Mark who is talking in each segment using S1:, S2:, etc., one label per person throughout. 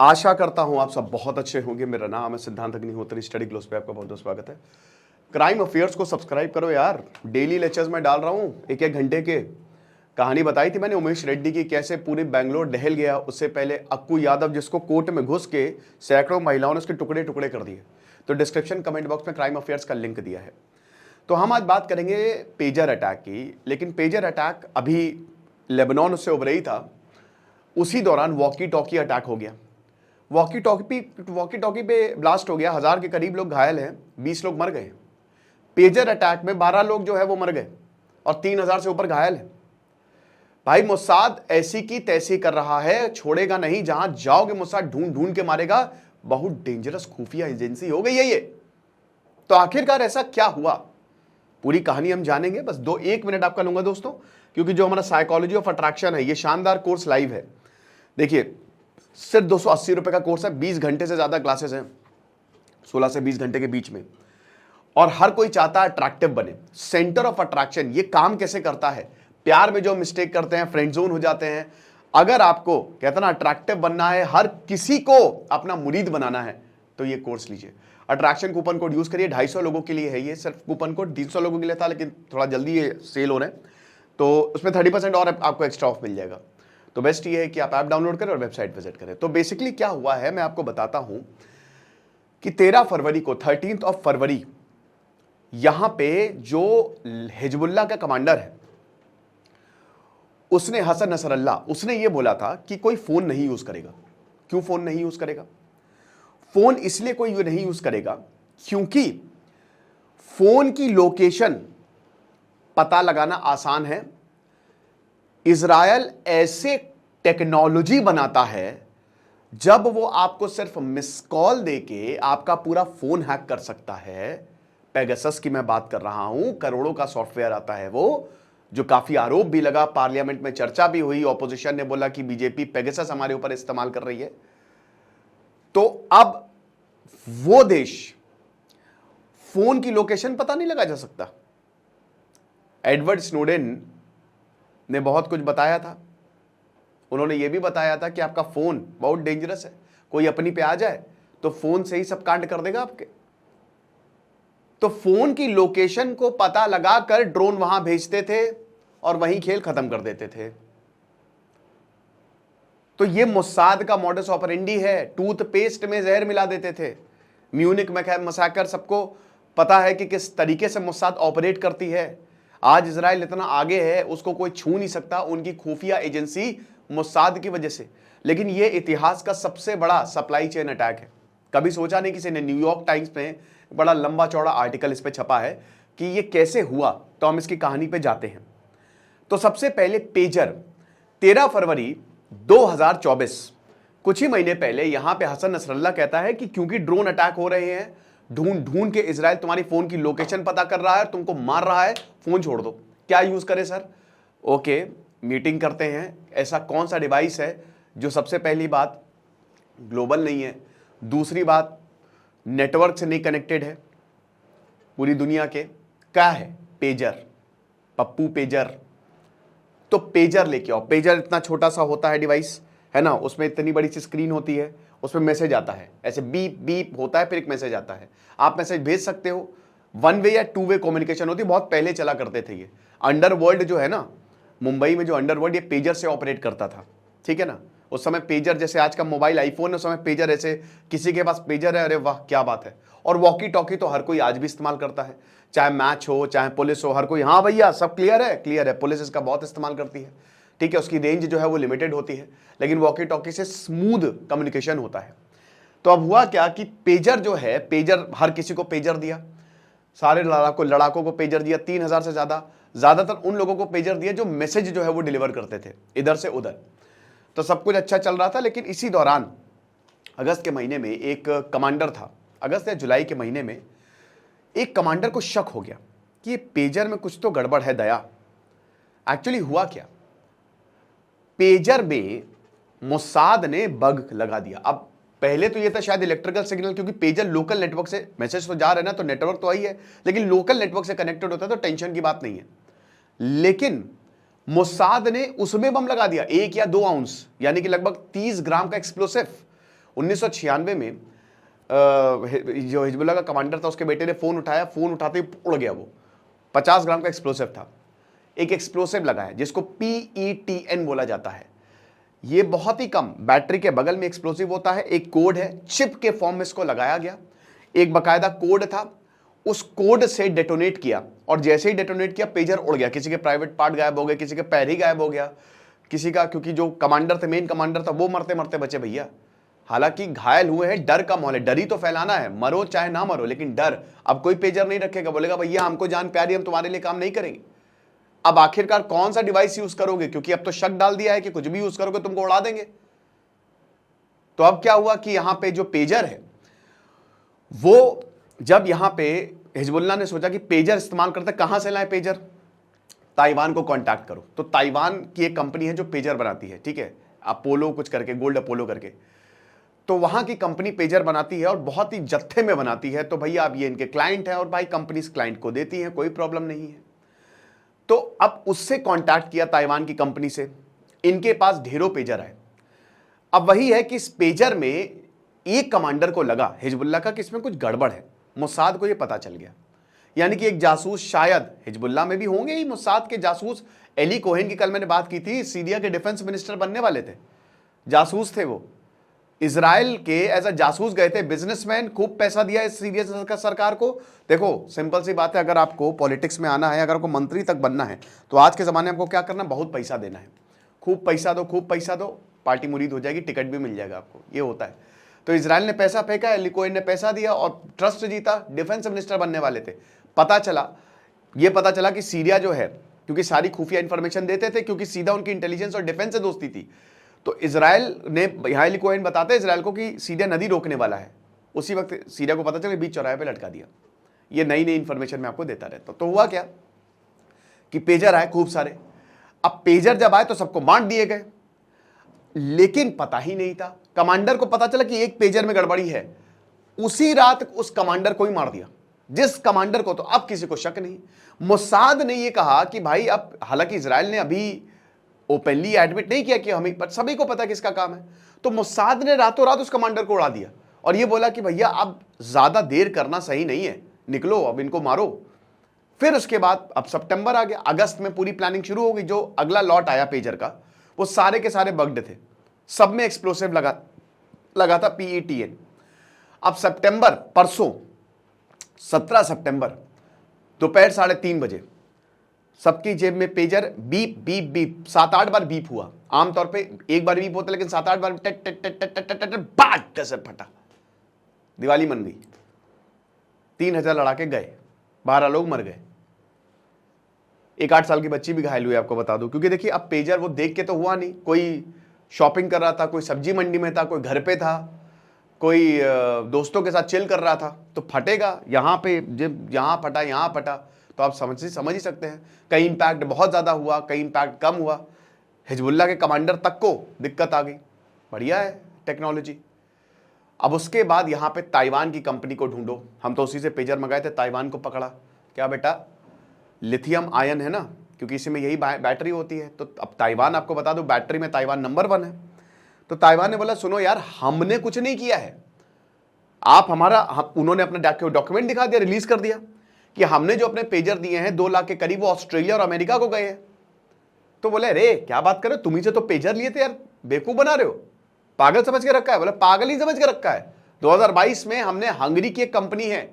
S1: आशा करता हूं आप सब बहुत अच्छे होंगे। मेरा नाम है सिद्धांत अग्निहोत्री, स्टडी ग्लोस पे आपका बहुत बहुत स्वागत है। क्राइम अफेयर्स को सब्सक्राइब करो यार, डेली लेक्चर्स में डाल रहा हूं एक एक घंटे के। कहानी बताई थी मैंने उमेश रेड्डी की, कैसे पूरे बैंगलोर दहल गया। उससे पहले अक्कू यादव, जिसको कोर्ट में घुस के सैकड़ों महिलाओं ने उसके टुकड़े टुकड़े कर दिए। तो डिस्क्रिप्शन कमेंट बॉक्स में क्राइम अफेयर्स का लिंक दिया है। तो हम आज बात करेंगे पेजर अटैक की, लेकिन पेजर अटैक अभी लेबनान उससे उभर ही था, उसी दौरान वॉकी टॉकी अटैक हो गया। वॉकी टॉकी पे ब्लास्ट हो गया, 1000 के करीब लोग घायल हैं, 20 लोग मर गए। पेजर अटैक में 12 लोग जो है वो मर गए और 3000 से ऊपर घायल हैं। भाई मोसाद ऐसी की तैसी कर रहा है, छोड़ेगा नहीं। जहां जाओगे मोसाद ढूंढ ढूंढ के मारेगा। बहुत डेंजरस खुफिया एजेंसी हो गई है ये। तो आखिरकार ऐसा क्या हुआ, पूरी कहानी हम जानेंगे। बस 1 मिनट आपका लूंगा दोस्तों, क्योंकि जो हमारा साइकोलॉजी ऑफ अट्रैक्शन है, ये शानदार कोर्स लाइव है। देखिए, सिर्फ 280 रुपए का कोर्स है, 20 घंटे से ज्यादा क्लासेस हैं, 16 से 20 घंटे के बीच में। और हर कोई चाहता है अट्रैक्टिव बने। सेंटर ऑफ अट्रैक्शन ये काम कैसे करता है, प्यार में जो मिस्टेक करते हैं, फ्रेंड जोन हो जाते हैं। अगर आपको कहता ना अट्रैक्टिव बनना है, हर किसी को अपना मुरीद बनाना है, तो ये कोर्स लीजिए। अट्रैक्शन कूपन कोड यूज करिए, 250 लोगों के लिए है ये। सिर्फ कूपन कोड 300 लोगों के लिए था, लेकिन थोड़ा जल्दी ये सेल हो रहे हैं, तो उसमें 30% और आपको एक्स्ट्रा ऑफ मिल जाएगा। तो बेस्ट ये है कि आप ऐप डाउनलोड करें और वेबसाइट विजिट करें। तो बेसिकली क्या हुआ है मैं आपको बताता हूं कि 13 फरवरी को, 13th ऑफ फरवरी, यहां पे जो हिजबुल्लाह का कमांडर है, उसने, हसन नसरल्लाह, उसने ये बोला था कि कोई फोन नहीं यूज करेगा। क्यों फोन नहीं यूज करेगा? फोन इसलिए कोई नहीं यूज करेगा क्योंकि फोन की लोकेशन पता लगाना आसान है। इजराइल ऐसे टेक्नोलॉजी बनाता है जब वो आपको सिर्फ मिस कॉल देके आपका पूरा फोन हैक कर सकता है। पेगासस की मैं बात कर रहा हूं, करोड़ों का सॉफ्टवेयर आता है वो, जो काफी आरोप भी लगा, पार्लियामेंट में चर्चा भी हुई, ऑपोजिशन ने बोला कि बीजेपी पेगासस हमारे ऊपर इस्तेमाल कर रही है। तो अब वो देश, फोन की लोकेशन पता नहीं लगा जा सकता। एडवर्ड स्नोडेन ने बहुत कुछ बताया था। उन्होंने यह भी बताया था कि आपका फोन बहुत डेंजरस है, कोई अपनी पे आ जाए तो फोन से ही सब कांड कर देगा आपके। तो फोन की लोकेशन को पता लगाकर ड्रोन वहां भेजते थे और वहीं खेल खत्म कर देते थे। तो यह मोसाद का मॉडस ऑपरेंडी है। टूथपेस्ट में जहर मिला देते थे। म्यूनिक मैसाकर, सबको पता है कि किस तरीके से मोसाद ऑपरेट करती है। आज इजराइल इतना आगे है, उसको कोई छू नहीं सकता, उनकी खुफिया एजेंसी मोसाद की वजह से। लेकिन यह इतिहास का सबसे बड़ा सप्लाई चेन अटैक है। कभी सोचा नहीं किसी ने। न्यूयॉर्क टाइम्स में बड़ा लंबा चौड़ा आर्टिकल इस पे छपा है कि यह कैसे हुआ। तो हम इसकी कहानी पे जाते हैं। तो सबसे पहले पेजर, 13 फरवरी 2024, कुछ ही महीने पहले यहां पे हसन नसरल्लाह कहता है कि क्योंकि ड्रोन अटैक हो रहे हैं, ढूंढ ढूंढ के इजराइल तुम्हारी फोन की लोकेशन पता कर रहा है, तुमको मार रहा है, फोन छोड़ दो। क्या यूज करें सर? ओके, मीटिंग करते हैं। ऐसा कौन सा डिवाइस है जो, सबसे पहली बात, ग्लोबल नहीं है, दूसरी बात नेटवर्क से नहीं कनेक्टेड है पूरी दुनिया के? क्या है? Pager, Pappu pager. तो पेजर लेके आओ। पेजर इतना छोटा सा होता है डिवाइस, है ना, उसमें इतनी बड़ी सी स्क्रीन होती है, उसमें मैसेज आता है, ऐसे बीप बीप होता है, फिर एक मैसेज आता है, आप मैसेज भेज सकते हो। 1 वे या 2 वे कम्युनिकेशन होती है, बहुत पहले चला करते थे ये। अंडरवर्ल्ड जो है ना, मुंबई में जो अंडरवर्ल्ड, ये पेजर से ऑपरेट करता था, ठीक है ना। उस समय पेजर, जैसे आज का मोबाइल आईफोन, उस समय पेजर, ऐसे किसी के पास पेजर है, अरे वाह क्या बात है। और वॉकी टॉकी तो हर कोई आज भी इस्तेमाल करता है, चाहे मैच हो चाहे पुलिस हो, हर कोई, हाँ भैया सब क्लियर है, क्लियर है। पुलिस इसका बहुत इस्तेमाल करती है, ठीक है। उसकी रेंज जो है वो लिमिटेड होती है, लेकिन वॉकी टॉकी से स्मूथ कम्युनिकेशन होता है। तो अब हुआ क्या कि पेजर जो है, पेजर हर किसी को पेजर दिया, सारे लड़ाकों को पेजर दिया, 3000 से ज्यादातर उन लोगों को पेजर दिया जो मैसेज जो है वो डिलीवर करते थे इधर से उधर। तो सब कुछ अच्छा चल रहा था, लेकिन इसी दौरान अगस्त के महीने में एक कमांडर था, अगस्त या जुलाई के महीने में एक कमांडर को शक हो गया कि ये पेजर में कुछ तो गड़बड़ है दया। एक्चुअली हुआ क्या, पेजर में मोसाद ने बग लगा दिया। अब पहले तो ये था शायद इलेक्ट्रिकल सिग्नल, क्योंकि पेजर लोकल नेटवर्क से मैसेज तो जा रहे ना, तो नेटवर्क तो आई है, लेकिन लोकल नेटवर्क से कनेक्टेड होता है तो टेंशन की बात नहीं है। लेकिन मोसाद ने उसमें बम लगा दिया, 1 या 2 आउंस, यानी कि लगभग 30 ग्राम का एक्सप्लोसिव। 1996 में जो हिजबुल्लाह का कमांडर था उसके बेटे ने फोन उठाया, फोन उठाते ही उड़ गया वो। 50 ग्राम का एक्सप्लोसिव था। एक एक्सप्लोसिव लगाया जिसको PETN बोला जाता है। ये बहुत ही कम बैटरी के बगल में एक्सप्लोसिव होता है, एक कोड है, चिप के फॉर्म में इसको लगाया गया, एक बकायदा कोड था, उस कोड से डेटोनेट किया और जैसे ही डेटोनेट किया पेजर उड़ गया। किसी के प्राइवेट पार्ट गायब हो गए, किसी के पैर ही गायब हो गया, किसी का, क्योंकि जो कमांडर थे, मेन कमांडर था, वो मरते मरते बचे भैया। हालांकि घायल हुए हैं, डर का माहौल है, डर ही तो फैलाना है, मरो चाहे ना मरो लेकिन डर। अब कोई पेजर नहीं रखेगा, बोलेगा भैया हमको जान प्यारी, हम तुम्हारे लिए काम नहीं करेंगे। अब आखिरकार कौन सा डिवाइस यूज करोगे, क्योंकि अब तो शक डाल दिया है कि कुछ भी यूज करोगे तुमको उड़ा देंगे। तो अब क्या हुआ कि यहां पे जो पेजर है वो, जब यहां पे हिजबुल्लाह ने सोचा कि पेजर इस्तेमाल करते, कहां से लाए पेजर, ताइवान को कांटेक्ट करो। तो ताइवान की एक कंपनी है जो पेजर बनाती है, ठीक है, अपोलो कुछ करके, गोल्ड अपोलो करके, तो वहां की कंपनी पेजर बनाती है और बहुत ही जत्थे में बनाती है। तो भैया अब ये इनके क्लाइंट है और भाई कंपनी इस क्लाइंट को देती है, कोई प्रॉब्लम नहीं है। तो अब उससे कांटेक्ट किया ताइवान की कंपनी से, इनके पास ढेरों पेजर आए। अब वही है कि इस पेजर में एक कमांडर को लगा हिजबुल्लाह का कि इसमें कुछ गड़बड़ है, मुसाद को ये पता चल गया। यानी कि एक जासूस शायद हिजबुल्लाह में भी होंगे ही, मुसाद के जासूस। एली कोहेन की कल मैंने बात की थी, सीरिया के डिफेंस मिनिस्टर बनने वाले थे, जासूस थे वो, इजराइल के एज अ जासूस गए थे, बिजनेसमैन, खूब पैसा दिया इस सीरिया सरकार को। देखो सिंपल सी बात है, अगर आपको पॉलिटिक्स में आना है, अगर आपको मंत्री तक बनना है, तो आज के ज़माने में आपको क्या करना, बहुत पैसा देना है, खूब पैसा दो, खूब पैसा दो, पार्टी मुरीद हो जाएगी, टिकट भी मिल जाएगा आपको, ये होता है। तो इजराइल ने पैसा फेंका, एली कोहेन ने पैसा दिया और ट्रस्ट जीता, डिफेंस मिनिस्टर बनने वाले थे। पता चला कि सीरिया जो है, क्योंकि सारी खुफिया इंफॉर्मेशन देते थे, क्योंकि सीधा उनकी इंटेलिजेंस और डिफेंस से दोस्ती थी, तो इजराइल ने, यहाँ एली कोहेन बताते हैं इजराइल को कि सीरिया नदी रोकने वाला है। उसी वक्त सीरिया को पता चला, बीच चौराहे पे लटका दिया। ये नई नई इंफॉर्मेशन मैं आपको देता रहता। तो हुआ क्या कि पेजर आए खूब सारे। अब पेजर जब आए तो सबको बांट दिए गए, लेकिन पता ही नहीं था, कमांडर को पता चला कि एक पेजर में गड़बड़ी है, उसी रात उस कमांडर को ही मार दिया, जिस कमांडर को। तो अब किसी को शक नहीं। मोसाद ने यह कहा कि भाई अब, हालांकि इजराइल ने अभी ओपनली एडमिट नहीं किया कि हमें, पर सभी को पता है किसका काम है। तो मोसाद ने रातों रात उस कमांडर को उड़ा दिया और ये बोला कि भैया अब ज्यादा देर करना सही नहीं है, निकलो अब इनको मारो। फिर उसके बाद अब सितंबर आ गया, अगस्त में पूरी प्लानिंग शुरू हो गई। जो अगला लॉट आया पेजर का, वो सारे के सारे बग्ड थे, सब में एक्सप्लोसिव लगा था, PETN। अब सितंबर, परसों 17 सितंबर दोपहर 3:30 बजे सबकी जेब में पेजर, बीप बीप बीप, 7-8 बार बीप हुआ। आमतौर पे एक बार बीप होता है, लेकिन 7-8 बार टट टट टट टट टट टट बाट से फटा, दिवाली मन गई। 3000 लड़ाके गए, 12 लोग मर गए, एक 8 साल की बच्ची भी घायल हुई, आपको बता दूं। क्योंकि देखिए अब पेजर वो देख के तो हुआ नहीं, कोई शॉपिंग कर रहा था, कोई सब्जी मंडी में था, कोई घर पे था, कोई दोस्तों के साथ चिल कर रहा था, तो फटेगा। यहाँ पे जब यहाँ फटा, यहाँ फटा, तो आप समझ ही सकते हैं। कहीं इंपैक्ट बहुत ज़्यादा हुआ, कहीं इंपैक्ट कम हुआ। हिजबुल्लाह के कमांडर तक को दिक्कत आ गई। बढ़िया है टेक्नोलॉजी। अब उसके बाद यहाँ पे ताइवान की कंपनी को ढूंढो। हम तो उसी से पेजर मंगाए थे, ताइवान को पकड़ा। क्या बेटा, लिथियम आयन है ना, क्योंकि इसी में यही बैटरी होती है। तो अब ताइवान, आपको बता दूं, बैटरी में ताइवान नंबर 1 है। तो ताइवान ने बोला सुनो यार, हमने कुछ नहीं किया है, आप हमारा, उन्होंने अपना डॉक्यूमेंट दिखा दिया, रिलीज कर दिया कि हमने जो अपने पेजर दिए हैं 2 लाख के करीब, वो ऑस्ट्रेलिया और अमेरिका को गए हैं। तो बोले अरे क्या बात कर रहे हो, तुम्ही से तो पेजर लिए थे यार, बेवकूफ बना रहे हो, पागल समझ के रखा है। बोले पागल ही समझ के रखा है। 2022 में हमने हंगरी की एक कंपनी है,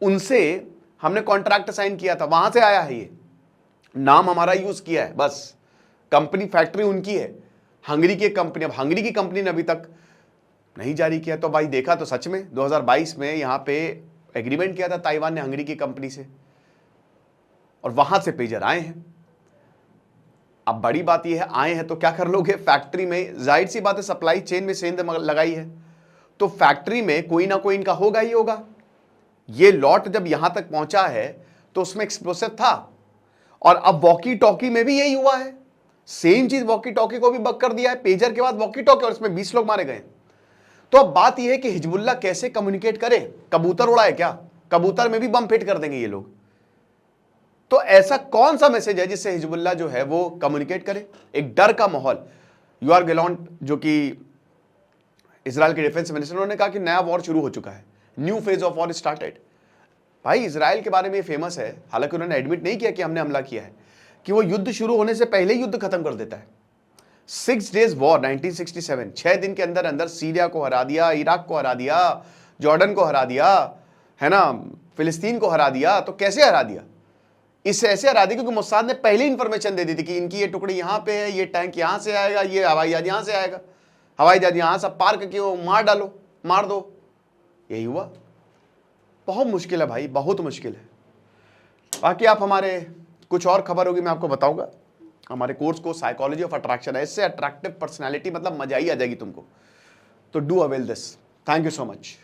S1: उनसे हमने कॉन्ट्रैक्ट साइन किया था, वहां से आया है ये, नाम हमारा यूज किया है, बस कंपनी फैक्ट्री उनकी है, हंगरी की एक कंपनी। अब हंगरी की कंपनी ने अभी तक नहीं जारी किया। तो भाई देखा तो सच में 2022 में यहां पे एग्रीमेंट किया था ताइवान ने हंगरी की कंपनी से, और वहां से पेजर आए हैं। अब बड़ी बात यह है, आए हैं तो क्या कर लोगे, फैक्ट्री में जाहिर सी बात है सप्लाई चेन में सेंध लगाई है, तो फैक्ट्री में कोई ना कोई इनका होगा ही होगा। ये लॉट जब यहां तक पहुंचा है तो उसमें एक्सप्लोसिव था, और अब वॉकी टॉकी में भी यही हुआ है, सेम चीज वॉकी टॉकी को भी बक कर दिया है, पेजर के बाद वॉकी टॉकी, और इसमें 20 लोग मारे गए। तो अब बात यह है कि हिजबुल्लाह कैसे कम्युनिकेट करे, कबूतर उड़ाए क्या, कबूतर में भी बम फिट कर देंगे ये लोग। तो ऐसा कौन सा मैसेज है जिससे हिजबुल्लाह जो है वो कम्युनिकेट करे, एक डर का माहौल। यूआर गेलॉन्ट जो कि इजराइल के डिफेंस मिनिस्टर ने कहा कि नया वॉर शुरू हो चुका है, new phase of war started. भाई इजराइल के बारे में फेमस है, हालांकि उन्होंने एडमिट नहीं किया कि हमने हमला किया है, कि वो युद्ध शुरू होने से पहले ही युद्ध खत्म कर देता है। 6 डेज वॉर 1967, 6 दिन के अंदर अंदर सीरिया को हरा दिया, इराक को हरा दिया, जॉर्डन को हरा दिया, है ना, फिलिस्तीन को हरा दिया। तो कैसे हरा दिया? इससे ऐसे हरा दिया क्योंकि मोसाद ने पहले इंफॉर्मेशन दे दी थी कि इनकी ये टुकड़ी यहां पे है, ये टैंक यहां से आएगा, ये हवाई जहाज यहां से आएगा, हवाई जहाज यहां सब पार करके वो मार डालो, मार दो। यही हुआ। बहुत मुश्किल है भाई, बहुत मुश्किल है। बाकी आप हमारे कुछ और खबर होगी मैं आपको बताऊंगा। हमारे कोर्स को साइकोलॉजी ऑफ अट्रैक्शन है, इससे अट्रैक्टिव पर्सनैलिटी मतलब मजा ही आ जाएगी तुमको। तो do avail this. Thank you so much.